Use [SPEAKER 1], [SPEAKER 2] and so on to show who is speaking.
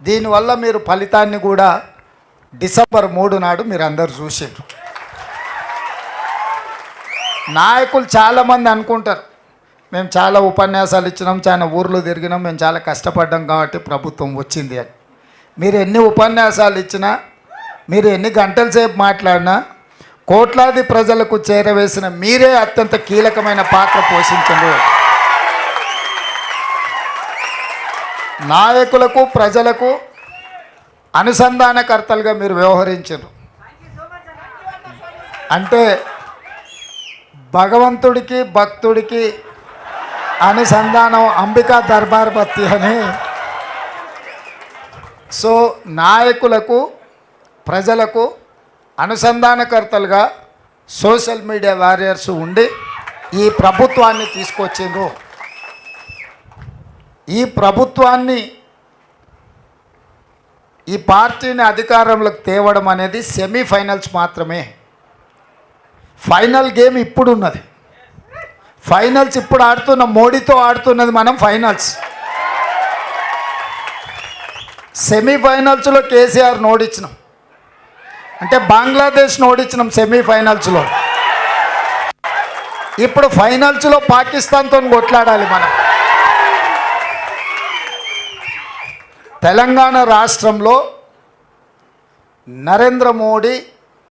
[SPEAKER 1] దీనివల్ల మీరు ఫలితాన్ని కూడా డిసెంబర్ 3 నాడు మీరు అందరు చూసారు. నాయకులు చాలామంది అనుకుంటారు మేము చాలా ఉపన్యాసాలు ఇచ్చినాం, చాలా ఊర్లు తిరిగినాం, మేము చాలా కష్టపడ్డాం కాబట్టి ప్రభుత్వం వచ్చింది అని. మీరు ఎన్ని ఉపన్యాసాలు ఇచ్చినా, మీరు ఎన్ని గంటల సేపు మాట్లాడినా, కోట్లాది ప్రజలకు చేరవేసిన మీరే అత్యంత కీలకమైన పాత్ర పోషించారు. నాయకులకు ప్రజలకు అనుసంధానకర్తలుగా మీరు వ్యవహరించారు. అంటే భగవంతుడికి భక్తుడికి అనుసంధానం అంబికా దర్బార్ బత్తి అని. సో నాయకులకు ప్రజలకు అనుసంధానకర్తలుగా సోషల్ మీడియా వారియర్స్ ఉండి ఈ ప్రభుత్వాన్ని తీసుకొచ్చిండ్రు. ఈ ప్రభుత్వాన్ని, ఈ పార్టీని అధికారంలోకి తేవడం అనేది సెమీఫైనల్స్ మాత్రమే. ఫైనల్ గేమ్ ఇప్పుడు ఉన్నది. ఫైనల్స్ ఇప్పుడు ఆడుతున్న మోడీతో ఆడుతున్నది మనం ఫైనల్స్. సెమీఫైనల్స్లో కేసీఆర్ని ఓడించినాం, అంటే బంగ్లాదేశ్ని ఓడించినాం సెమీఫైనల్స్లో. ఇప్పుడు ఫైనల్స్లో పాకిస్తాన్తో కొట్లాడాలి మనం. తెలంగాణ రాష్ట్రంలో నరేంద్ర మోడీ